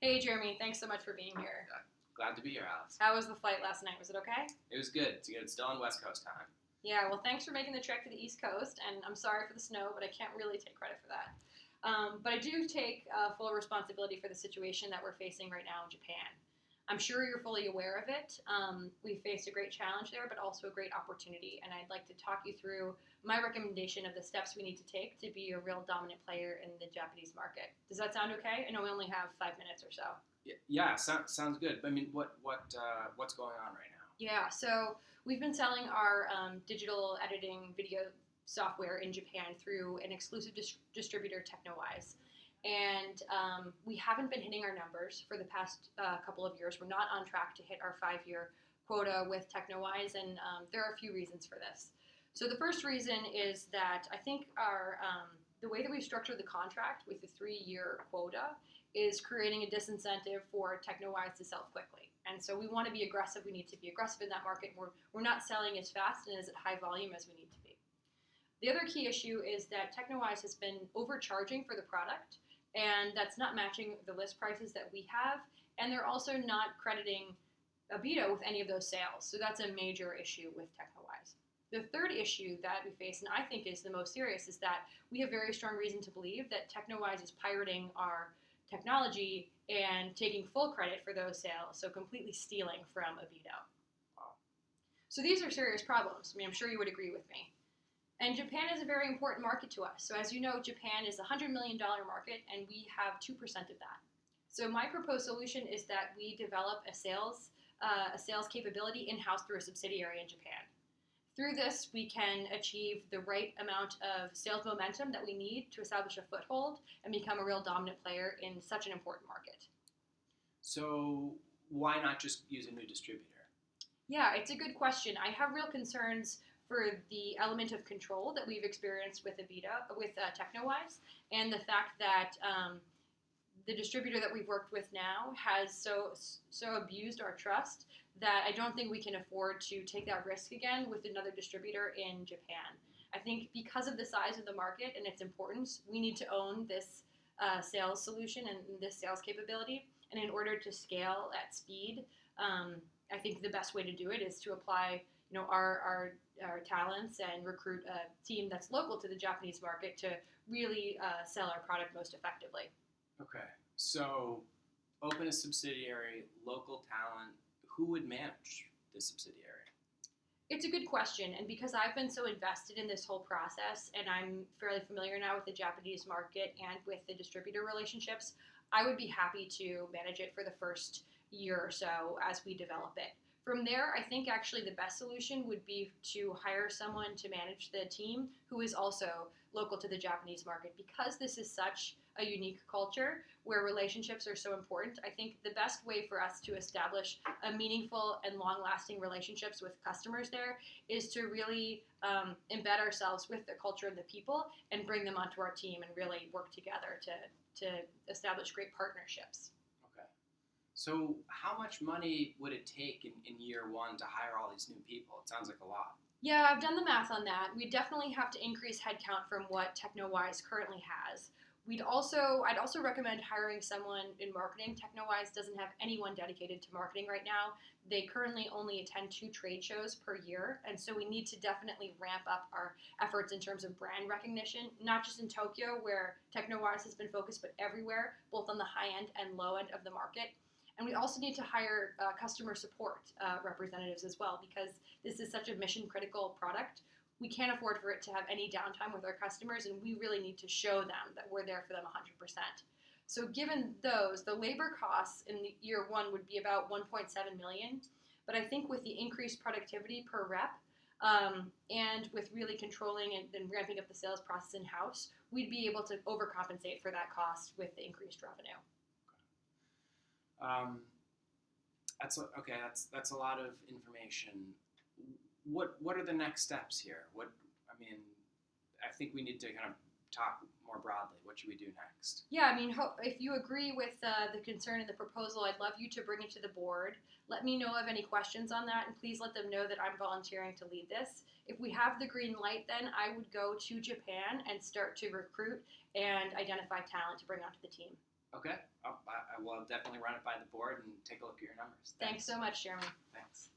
Hey, Jeremy, thanks so much for being here. Glad to be here, Alex. How was the flight last night? Was it okay? It was good. It's good. It's still on West Coast time. Yeah, well, thanks for making the trek to the East Coast, and I'm sorry for the snow, but I can't really take credit for that. But I do take full responsibility for the situation that we're facing right now in Japan. I'm sure you're fully aware of it. We faced a great challenge there, but also a great opportunity, and I'd like to talk you through my recommendation of the steps we need to take to be a real dominant player in the Japanese market. Does that sound okay? I know we only have 5 minutes or so. Yeah, sounds good. I mean, what's going on right now? Yeah, so we've been selling our digital editing video software in Japan through an exclusive distributor, TechnoWise. And we haven't been hitting our numbers for the past couple of years. We're not on track to hit our 5 year quota with TechnoWise, and there are a few reasons for this. So the first reason is that I think the way that we've structured the contract with the 3 year quota is creating a disincentive for TechnoWise to sell quickly. And so we want to be aggressive. We need to be aggressive in that market. We're not selling as fast and as at high volume as we need to be. The other key issue is that TechnoWise has been overcharging for the product, and that's not matching the list prices that we have. And they're also not crediting Abito with any of those sales. So that's a major issue with TechnoWise. The third issue that we face, and I think is the most serious, is that we have very strong reason to believe that TechnoWise is pirating our technology and taking full credit for those sales, so completely stealing from Abito. Wow. So these are serious problems. I mean, I'm sure you would agree with me. And Japan is a very important market to us. So as you know, Japan is a $100 million market, and we have 2% of that. So my proposed solution is that we develop a sales capability in-house through a subsidiary in Japan. Through this, we can achieve the right amount of sales momentum that we need to establish a foothold and become a real dominant player in such an important market. So why not just use a new distributor? Yeah, it's a good question. I have real concerns for the element of control that we've experienced with TechnoWise, and the fact that the distributor that we've worked with now has so abused our trust that I don't think we can afford to take that risk again with another distributor in Japan. I think because of the size of the market and its importance, we need to own this sales solution and this sales capability. And in order to scale at speed, I think the best way to do it is to apply, our talents and recruit a team that's local to the Japanese market to really sell our product most effectively. Okay, so open a subsidiary, local talent. Who would manage the subsidiary? It's a good question, and because I've been so invested in this whole process and I'm fairly familiar now with the Japanese market and with the distributor relationships, I would be happy to manage it for the first year or so as we develop it. From there, I think actually the best solution would be to hire someone to manage the team who is also local to the Japanese market. Because this is such a unique culture where relationships are so important, I think the best way for us to establish a meaningful and long-lasting relationships with customers there is to really embed ourselves with the culture and the people and bring them onto our team and really work together to establish great partnerships. So how much money would it take in year one to hire all these new people? It sounds like a lot. Yeah, I've done the math on that. We definitely have to increase headcount from what TechnoWise currently has. I'd also recommend hiring someone in marketing. TechnoWise doesn't have anyone dedicated to marketing right now. They currently only attend 2 trade shows per year, and so we need to definitely ramp up our efforts in terms of brand recognition, not just in Tokyo, where TechnoWise has been focused, but everywhere, both on the high end and low end of the market. And we also need to hire customer support representatives as well, because this is such a mission-critical product. We can't afford for it to have any downtime with our customers, and we really need to show them that we're there for them 100%. So given those, the labor costs in the year one would be about $1.7 million. But I think with the increased productivity per rep, and with really controlling and ramping up the sales process in-house, we'd be able to overcompensate for that cost with the increased revenue. That's a lot of information. What are the next steps here? I think we need to kind of talk more broadly. What should we do next? Yeah, I mean, if you agree with the concern and the proposal, I'd love you to bring it to the board. Let me know of any questions on that, and please let them know that I'm volunteering to lead this. If we have the green light, then I would go to Japan and start to recruit and identify talent to bring onto the team. Okay, I will definitely run it by the board and take a look at your numbers. Thanks so much, Jeremy. Thanks.